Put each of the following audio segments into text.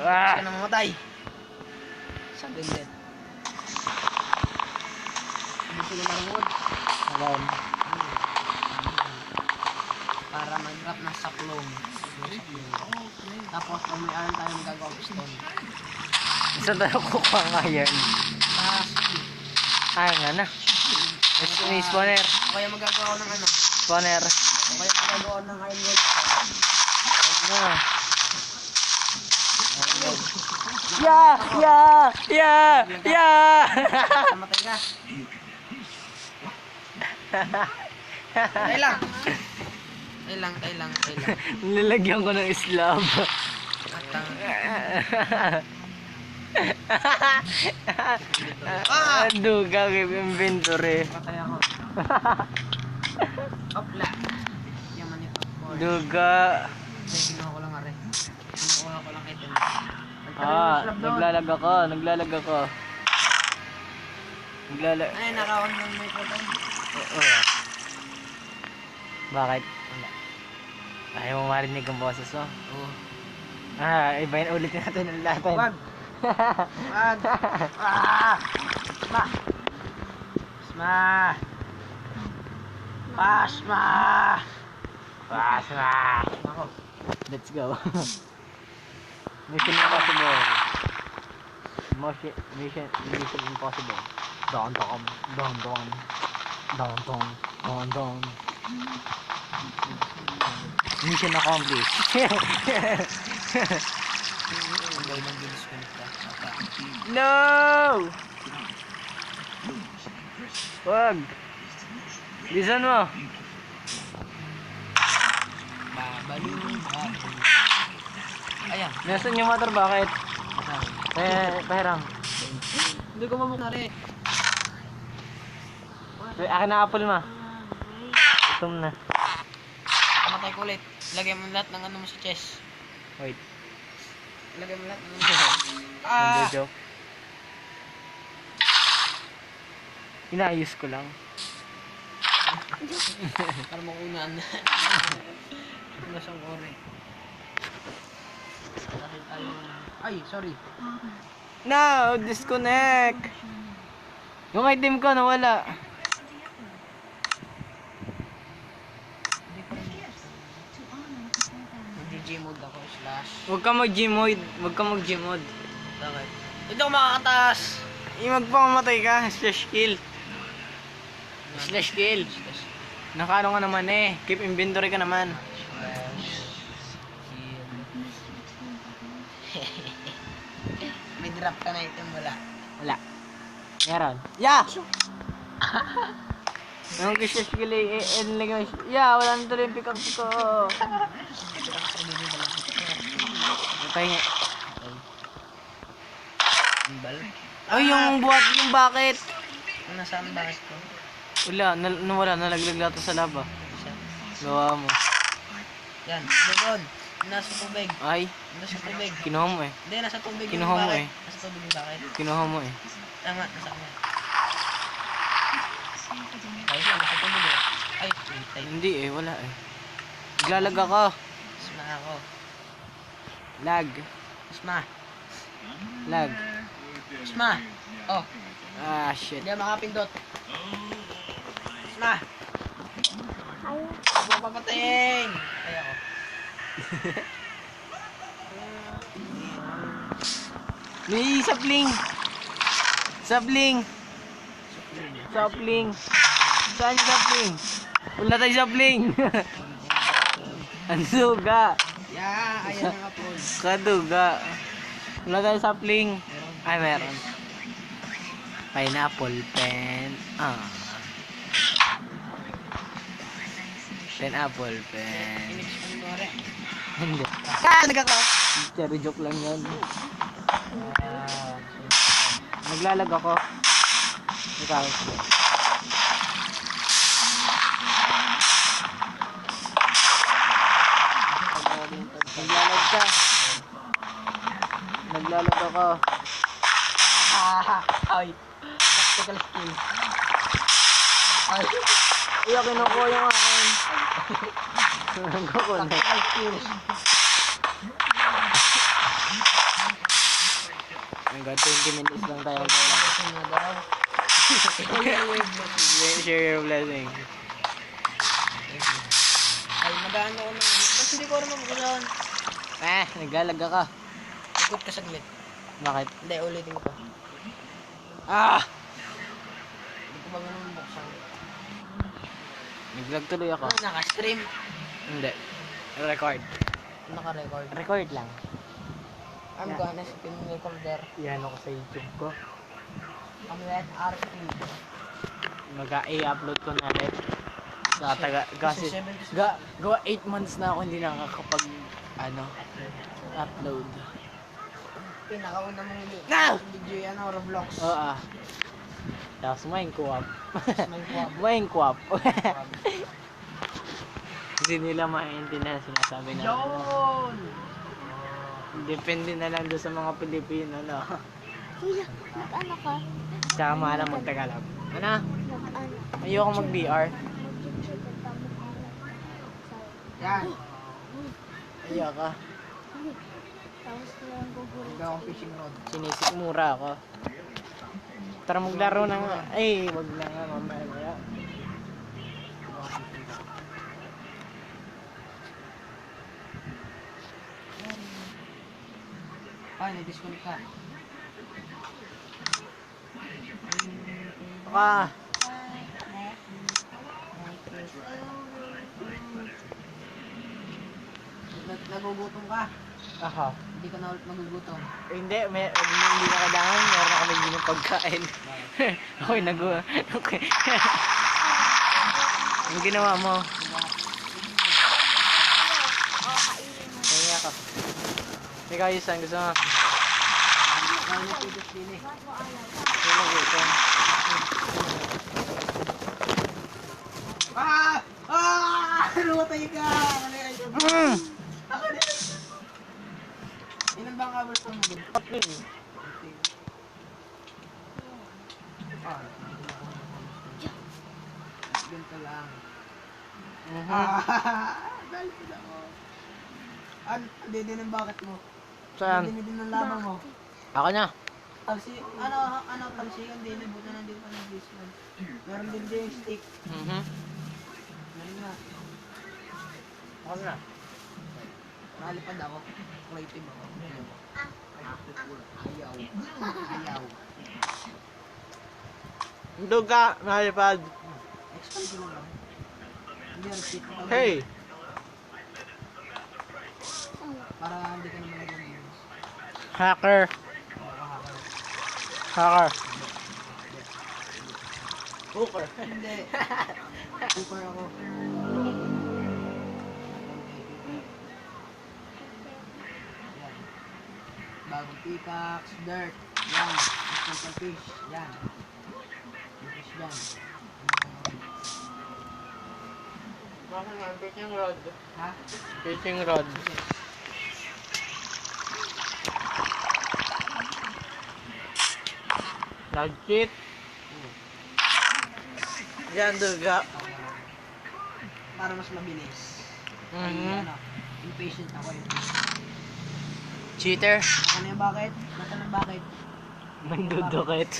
Ka na mamatay. Saan din din? Gusto ko marunod. Alam. Para mag-drop na saplong. Tapos kung may iron tayo magagawa piston. Saan tayo kukuha ng iron? Ay nga na. May spawner. O kaya magagawa ng ano? Spawner. O kaya magagawa ng iron rod. Ano? Yeah! Yeah! Yeah! Yeah! Namatay ka. Tay lang. Nilalagyan ko ng slab. Duga ng inventory. Patay ako. Opla. Yaman ito. Duga. Kinuha ko lang are. Kinuha ko lang item. Naglalag ako. Ay, nakawan ng may patay. Oo. Bakit? Wala. Ayaw mo marinig ang boses mo? Oo. Ibahin ulit natin ang lahat. Wag. Pasma. Ako. Let's go. Mission Impossible. Mission Impossible. Don. Mission accomplished. Ang gawin ng bilis ko nito. No! Wag. Bisan mo. Babalong. Ayan. Nasaan yung motor? Bakit? Pahiram. Hindi ko mabuk na rin. Akin na apple ma. Gutom na. Kamatay ko ulit. Lagay mo lahat ng ano mo sa chest. Wait. Lagay mo lahat ng ano mo sa chest. Joke. Inaayos ko lang. Para makunaan na. Nasang ore. Ay, sorry. No! Disconnect! Yung item ko nawala. Mag-G mode ako / Huwag ka mag-Gmod. Bakit? Hindi ako makakataas. Magpamamatay ka. Slash kill. Nakaano ka naman eh. Keep inventory ka naman. May drop ka na item, wala. Wala. Meron. Yeah! Yung slash kill eh. Wala na tuloy yung pickaxe ko. Patay nga. Imbal. Ay, yung buhat, yung bakit? Nasaan bakit ko? Wala, nawala. Nalaglag lahat sa laba. Gawa mo. Yan, doon. Nasa tubig. Ay, Nasa tubig. kinuha mo eh. Hindi, nasa tubig. yung Kinuha mo bakit. eh. Nasa tubig yung bakit. Kinuha mo eh. Tama, nasa kanya. Ay, siya, nasa tubig eh. Ay, wait. Hindi eh, wala eh. Naglalag ako. Isma ako. Lag. Isma. Lag. Isma. Oh, Shit. hindi ako makapindot. Isma. Huwag papatayin. Ay ako. May sapling. Sapling. Saan yung sapling? Wala tayong sapling. Ang suga. Yeah, ayan ang apple. Kaduga. Wala tayong sapling. Ay, meron. Pineapple pen. Pineapple pen. Inexplain mo rin. Hindi. Nagkaka. Cherry joke lang yun. Naglalag ako. Ikaw. Naglalag ka. Naglalag ako. Ay. Tactical skill. Ay. Iya, kinukuha yung akin. Nagkukulit. Tactical skill. hanggang 20 minutes lang tayo gala. Kasi nga daw. Share your blessing. Ay, magaan ako ng ano. Ba't hindi ko rin mabukulan? Naglalaga ka. Ikot ka saglit. Bakit? Hindi, ulitin ko pa. Ah! Hindi ko ba ganun buksan? Naglag tuloy ako. Ano, naka-stream? Hindi. Record. Naka-record. Record lang. I'm gonna spin recorder. Yan ako sa YouTube ko. I'm let RP. Mag-i-upload ko na rin. Sa taga, kasi, gawa 8 months na ako hindi nakakapag, upload. Pinakauna mong No! video yan, Roblox. Oo. Tapos Minecraft. Minecraft. Minecraft. Hindi nila maintindihan sinasabi na. Yun! Depende na lang doon sa mga Pilipino, no? Kuya, mag-ano ka? Tsaka maalam mag-Tagalog. Ano? Mag-ano? Ayoko mag-VR. Yan. Ayoko. Tapos na lang gugulo. Hindi akong fishing rod. Sinisikmura ako. Tara maglaro ng... Ay, wag na nga mamaya. Ay, nag-disconnect ka. Baka... Nagugutom ka. Aha. Hindi ka na ulit magugutom. Hindi, hindi na kailangan. Meron na kami ginong pagkain. Okay, okay. Ano ginawa mo? Kaya ka. Ikaw, Yusan, gusto mo? Kaya na pidot din eh. Sino gusto? Ah! Ah! Lumatay ka! Ano yan? Ako din. Ilan ba ang hours mo din? Ah. Ganito lang. Dahil sila mo. Hindi din ang bakit mo. Saan? Hindi din ang lamang mo. Ako na. Talsi, talsi yung din, buta na din pa ng this one. Meron din din yung stick. Meron nga. Ako na. Nalipad ako. Creative ako. Ayaw. Ayaw. Dog ka, nalipad. Expand ko lang. Hindi yung stick. Hey! Para hindi ka naman nag-use. Hacker. Hacker. Hooker. Hindi. Hooker ako. Yan. Bagong pickaxe, dirt. Yan. Instant fish. Yan. May fish dyan. Bakit nga, fishing rod. Ha? Fishing rod. Nag-cheat. Yan, duga. Para mas mabilis. Mhm. Impatient ako yun. Cheater. Ano yung bakit? Basta ng bakit? Nagdudukit.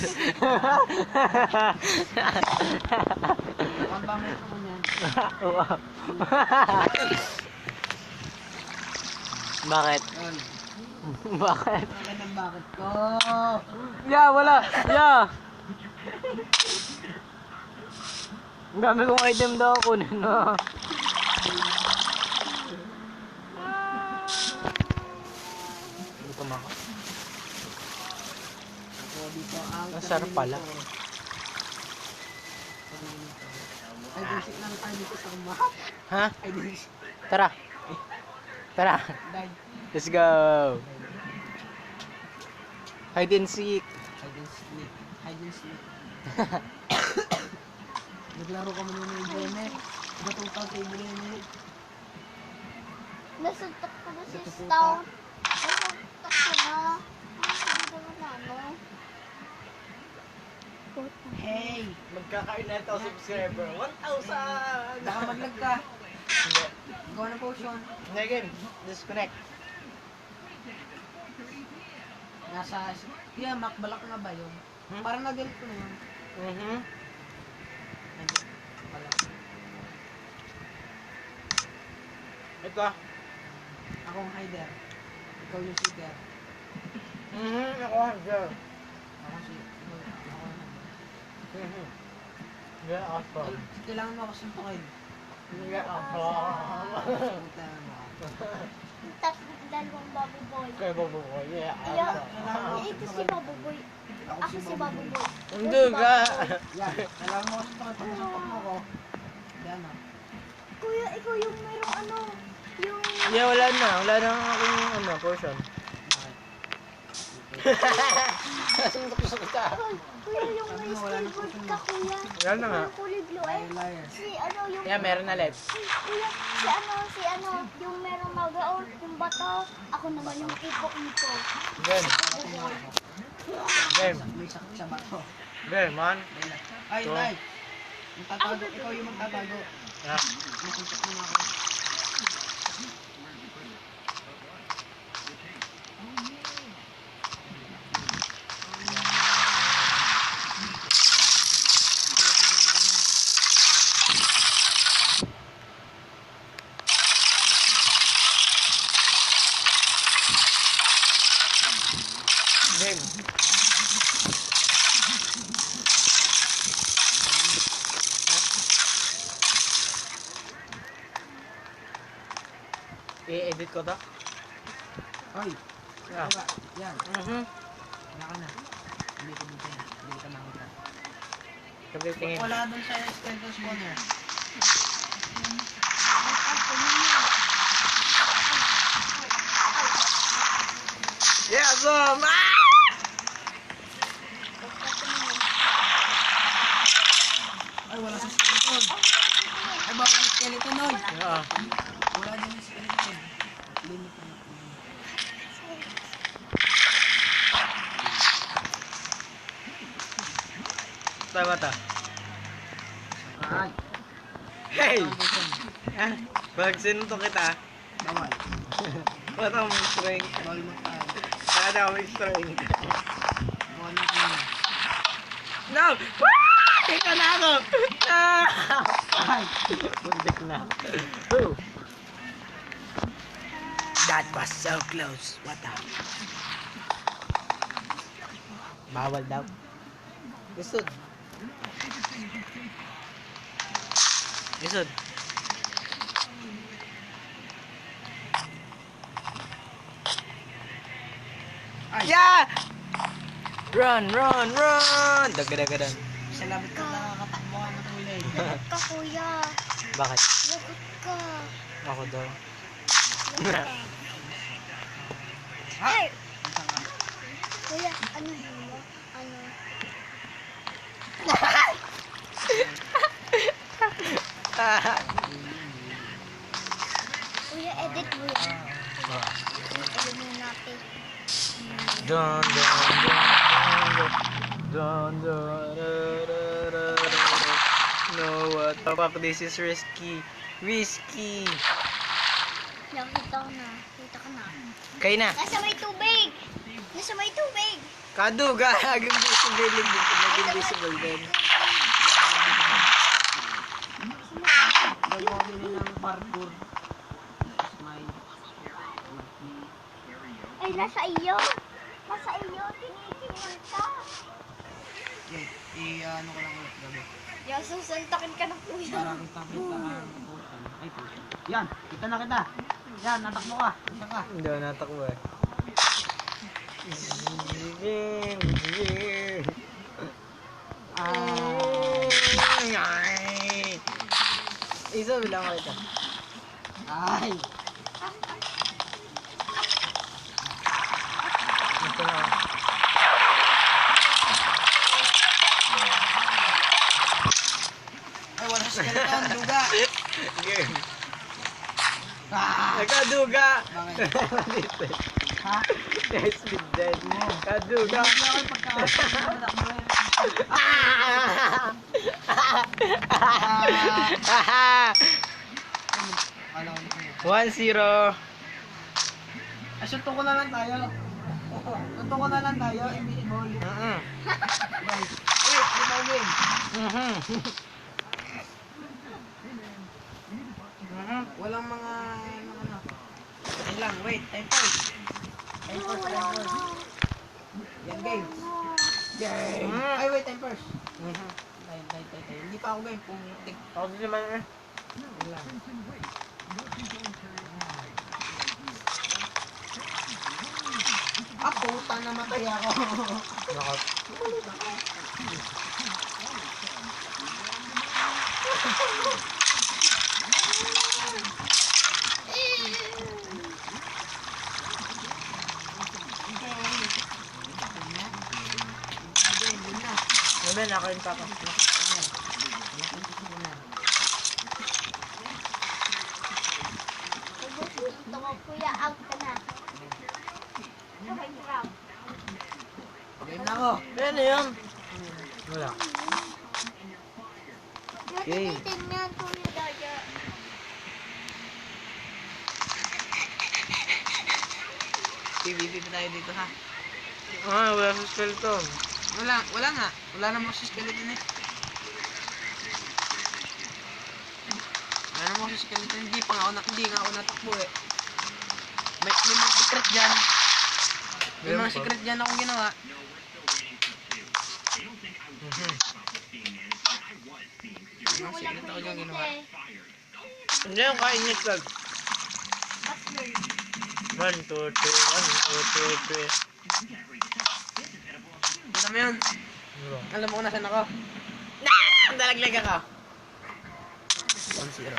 Ang bangit ako niyan. Wow. Bakit? Yun. Bakit? Ang ng bakit ko. Ya, wala. Ya. Ang dami kong item daw kunin na. Gutom ako. Ako dito ang... Ang sarap pala. Ay, basic lang tayo dito sa uma. Ha? Ay, basic. Tara. Tara. Dahil. Let's go. Hide and seek. Hide and sleep. Hide and sleep. Naglaro ka muna ng Jene. Gatong tao sa Jene. Nasuntok ko na si Stout. Nasuntok ko na. Ano na ano? Hey! Magkakain na ito subscriber. 1,000! Baka maglag ka. Hindi. Gawa ng potion. Hindi game. Disconnect. Na nasa... Yeah, makbalak na ba yun? Parang nag-help ko na yun. Balak. Ito. Ako ang hider. Ikaw yung seeker. Ako hanggang. Ako si... Ako ang hider. Yeah, ako. Kailangan mo ako suntukin. Yeah, ako. Puta mo ako. Tapos dalawang baboy. Kaya babukoy. Yeah, Iya, ako. ito si baboy. Ako si baboy. Hindi ka. Yan. Kailangan mo ako suntukin. Pag nasuntok mo ako. Yan ah. Kuya, ikaw yung merong ano, yung... Yeah, wala na. Wala na akong ano, portion. Suntok kita. Kuya, yung may skateboard ka, kuya. Wala na nga. Yung kulay blue eh. Liar. Si ano, yung... Yeah, meron na left. Kuya, si ano, yung merong magaon, yung bato. Ako naman yung ipo-ipo. Game. Game. May sakit sa bato. Game, man. Ay, So? Nay. Magtatago. Ikaw yung magtatago. Yeah. Masuntok mo na ako. Game. I-edit ko to? Ay. Yeah. Baba. Yan. Wala ka na. Hindi ko dito. Hindi ka nakita. Sabi tingin. Wala doon sa skeleton spawner. Yeah, boom! Ah! Ay, wala sa skeleton. Ay, bawal yung skeleton nun. Yeah. Wala din yung skeleton. Limit na. Tama ta. Ay. Hey! Ah, pag sinuntok kita, Bawal. wala mong strength. Bawal mo tayo. Wala mong strength. Bawal mo tayo. No! Teka na ako! Ah! Ay. Bundik na. Oh. That was so close. What the? Bawal daw. Lisod. Lisod. Ay. Yeah! Run, run, run! Dagadagan. Sa labit ka nakakatakbuhan ng kulay. Lagot ka, kuya. Bakit? Lagot ka. Ako daw. Lagot ka. Ay! Isang ka. Kuya, ano yun? Ano? Kuya, edit mo yan. Edit mo natin. Dun, dun, dun, dun, dun, dun, no, what the fuck, this is risky. Risky. Nakita ko na. Kita ka na. Kayo na. Nasa may tubig! Nasa may tubig! Kaduga. Invisible. Invisible din. Gagawa nila ng parkour. Smile. Ay, nasa iyo! Nasa iyo! Tinitingnan ka! Okay. Ano ko lang ulit gabi. Yung susuntakin ka ng kuya. Para kita ang putan. Ay, putan. Yan. Kita na kita. Yan. Natakbo ka. Isa ka. Hindi ako natakbo eh. Isa bilang ako ito. Ay. Ito na. Ay, wala sa skeleton. Duga. Game. Ah. Nakaduga. Bakit? Ha? Yes, big dead. Kaduga. Hindi ako yung pagkakatakbo yan. Alam ko yun. 1-0. Ay, suntok ko na lang tayo. Totoo ko na lang tayo, invisible. Mhm. Guys, wait, di ba win? Mhm. Mhm. Walang mga, ano. Ayun lang, wait, time first. Time first, time first. Yan, games. Game. Mm. Ay, wait, time first. Mhm. Tayo. Hindi pa ako game, pumitik. Ako din naman eh. Yun lang. Ah, puta, namatay ako. Nakot. Naman, ako yung papa. Ito ko, kuya, out ka na. Okay, crap. Game na ako. Ano yun? Wala. Okay. Gamitin niyan, kuya, Daya. PvP pa tayo dito, ha? Ah, wala sa skeleton. Wala nga. Wala namang si skeleton eh. Wala namang si skeleton. Hindi nga ako natakbo eh. May mga secret dyan. May Meron mga pa? secret dyan akong ginawa. Mhm. May mga secret ako dyan ginawa. Hindi yung kain niya slag. 1, 2, 3, 1, 2, 3, 3. Kita mo yun? Alam mo kung nasan ako? Ang dalaglag ako. 1-0.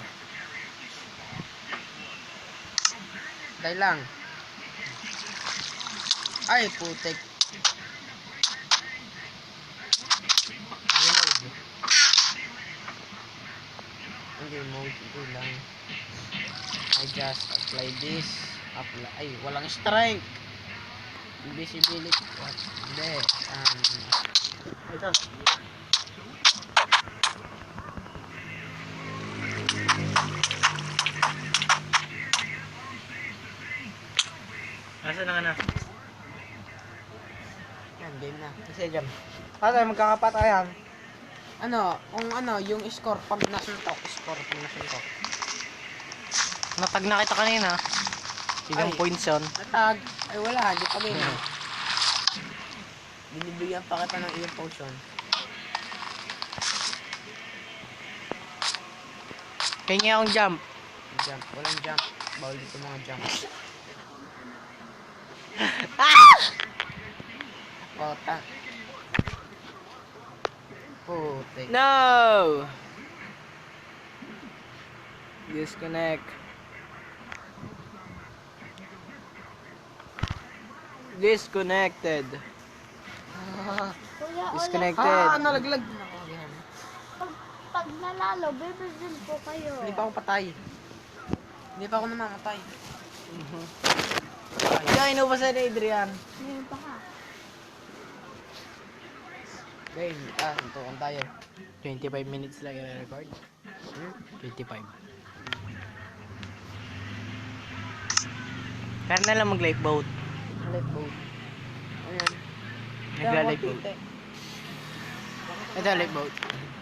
Dahil lang. Ay, putik. Hindi mode. Ito lang. I just apply this. Ay, walang strength. Invisibility. What? Hindi. Ito. Asa na nga na? Yan, game na. Kasi dyan. Ate, magkakapatayan. Yung score pag nasuntok. Natag na kita kanina. Ilang Ay. points yun? Natag. Ay, wala. Hindi pa game. Binibigyan pa kita ng iyong potion. Kaya akong jump. Jump. Walang jump. Bawal dito mga jump. Kota. Putik. No! Disconnect. Disconnected. Kuya, Disconnected. Nalaglag. Pag nalalo, bibigyan ko kayo. Hindi pa ako patay. Hindi pa ako namamatay. Kaya inubos na ni Adrian. Ngayon pa ka. Game. Suntukan tayo. 25 minutes lang yung record. 25. Pero na lang mag-lifeboat. Lifeboat. Ayan. Nagla-lifeboat. Ito, lifeboat.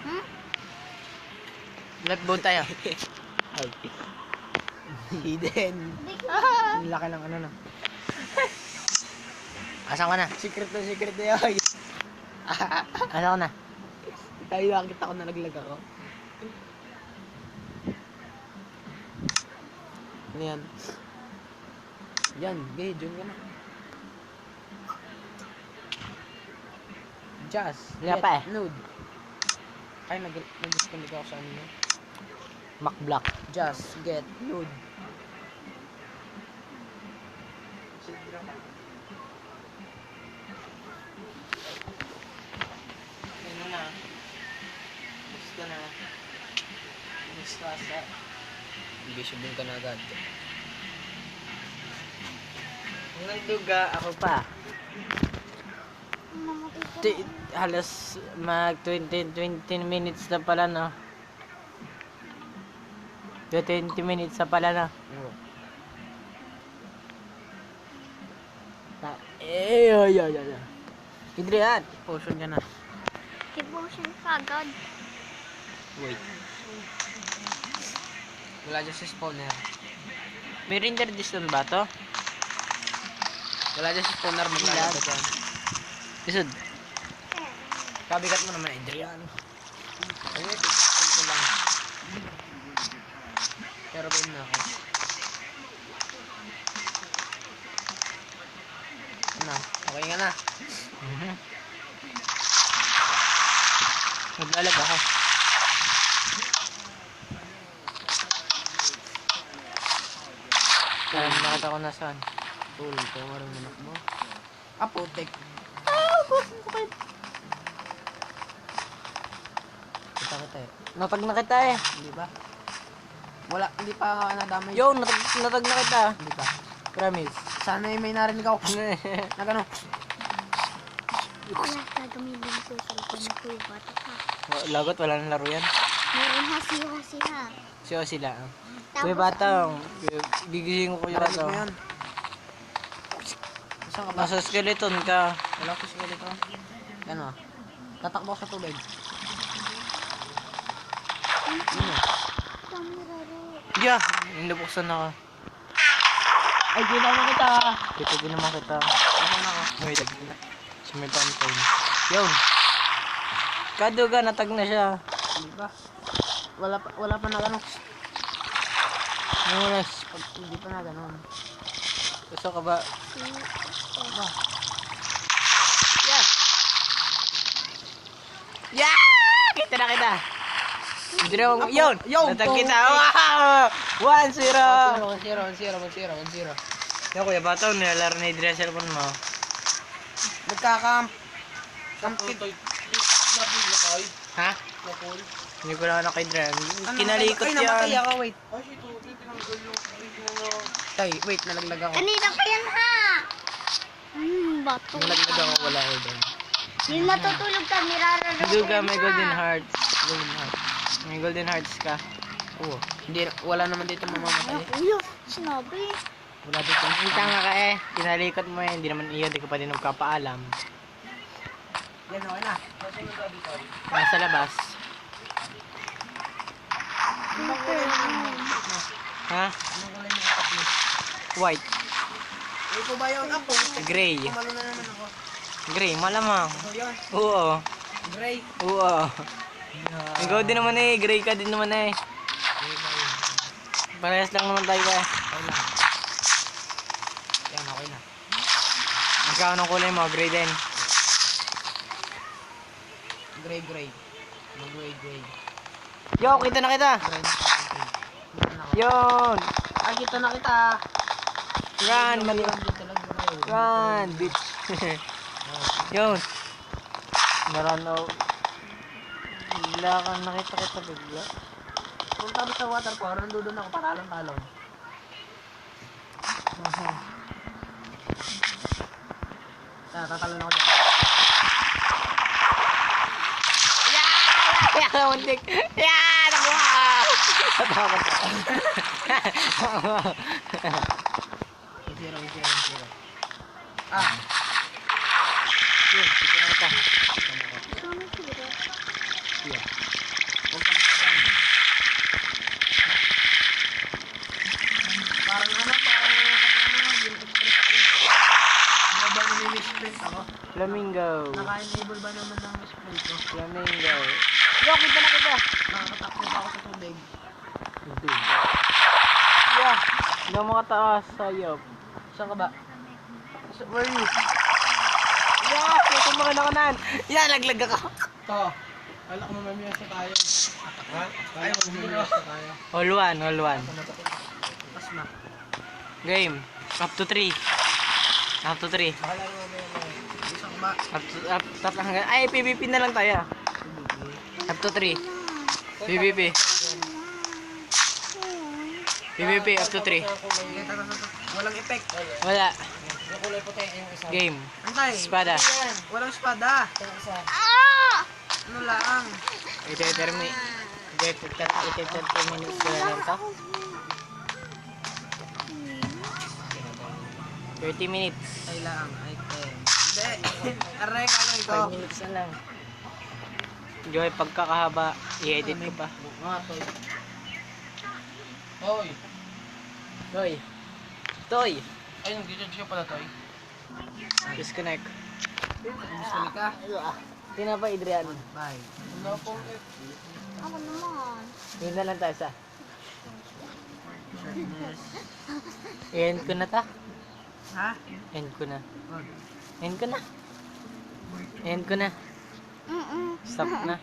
Hmm? Lifeboat tayo. Hidden. Hindi ko. Ang laki ng ano na. Asan ka na? Secret na yun. Asan ka na? Tayo nakita ko nalaglag ako. Ano yan? Yan, gay, dyan ka na. Just, Wala pa eh. nude. Ay, nag-disconnect ako sa ano yun. Macblock. Just get nude. Ano na? Gusto na. Gusto sa. Invisible ka na agad. Kung nagduga, ako pa. Namatay ka T- halos mag 20 minutes na pala no. 20 minutes na pala no. Oo. Adrian, potion ka na. Devotion kagad. Wait. Wala dyan sa spawner. May render distance ba to? Wala dyan sa spawner maglalaba dyan. Isod. Kabigat mo naman, Adrian. Ayun, ito ko lang. Pero ba na ako? Ano? Okay nga na. Maglalag ako. Nakita ko na saan. Tuloy ko, marang manak mo. Putik. Kita kita eh. Natag na kita eh. Hindi ba? Wala, hindi pa nadamay. Yo, natag na kita. Hindi pa. Promise. Sana may narinig ako. Na gano'n. Kaya gagamitin ko sa likod na po yung bata ka. Lagot, wala nang laro yan. Meron hasi-hasi ha. Siyo sila. Tapos, Kuya Batang, gigising ko kuya Narinig mo Batang. yun. Saan ka ba? Nasa skeleton ka. Wala ko siguro dito. Yan o. Tatakbo sa tubig. Dami raro. Yeah, nilubuksan ako. Ay, di na kita. Dito din naman kita. Ano na ako? Wait, sa may fountain. Yun. Kaduga, natag na siya. Hindi ba? Wala pa na gano'n. Nunes. Hindi pa na gano'n. Gusto ka ba? Ba? Yeah! Yeah! Kita na kita. Yun! Yo! Natag kita. Wow! 1-0! 1-0. Yung kuya Batang, nilalaro na yung cellphone mo. Nagkakamp. Kampit. Ha? Hindi ko lang kay Dren. Kinalikot Ay, namatay yan. ako, wait. Tay, wait, nalaglag ako. Kanina pa yan ha. Bato. Nalaglag ako, wala ko doon. Yung matutulog ka, nirararo Duga, may golden hearts. May golden hearts ka. Oo. Hindi, wala naman dito mamamatay. Uyo, sinabi. Wala dito. Ang tanga ka eh. Kinalikot mo eh. Hindi naman iyo. Hindi ko pa din magkapaalam. Yan, okay na. Nasa labas. Anong kulay na Ha? Anong kulay na itak mo? White. Eh, ko ba yun? Ako. Gray. Kumalo na naman ako. Gray. Malamang. Ako yun. Oo. Gray. Oo. Ikaw din naman eh. Gray ka din naman eh. Gray ba yun? Parehas lang naman tayo eh. Okay lang. Yan, okay na. Ikaw anong kulay mo? Gray din. Gray. Gray. Yo, kita na kita. Gray na ako. Yun. Ah, kita na kita. Run, mali. Run, bitch. Yun. Naranaw. Bigla ka nakita kita bigla. Kung tabi sa water po, nandun ako patalon-talon. Tatalon ako dyan. Yeah, muntik. Yeah, nakuha. Natakot ako. Zero. Ah, Yun, kita na kita. Sana siguro. Yeah. huwag kang magandang. Parang yung express. Ano ba nami-misprint ako? Flamingo. Naka-enable ba naman ng misprint ko? Flamingo. Yo, kita na kita. Nakakatakbo pa ako sa tubig. Yeah. Hindi ako makataas. Sayop. Saan ka ba? Where are you? Yeah, ito mga nakanan. Yeah, laglag ako. Ito. Kala ko mamamiyasa tayo. Ha? Kala ko mamamiyasa tayo. All one. Pas na. Game. Up to 3. Bahala ko mamaya. Isang ba? Up hanggang. Ay, PvP na lang tayo. Up to 3. PvP up to 3. Walang effect. Wala. Yung kulay puti yung isa. Game. Antay. Espada. Walang espada. Ah! Ano lang? Ito, terminate. 30 minutes ko na lang to. 30 minutes. Ay lang, ay 10. Hindi. Aray, gagawin ko. 5 minutes na lang. Joy, pagkakahaba, i-edit ko pa. Mga toy. Hoy. Toy. Toy. Ay, nag-judge ka pala, toy. Disconnect. Gusto ka? Tina pa, Adrian. Bye. Ako naman. Yun na lang tayo sa. Shirtless. I-end ko na ta. Ha? End ko na. Wag. End ko na. End ko na. Mm-mm. Stop na.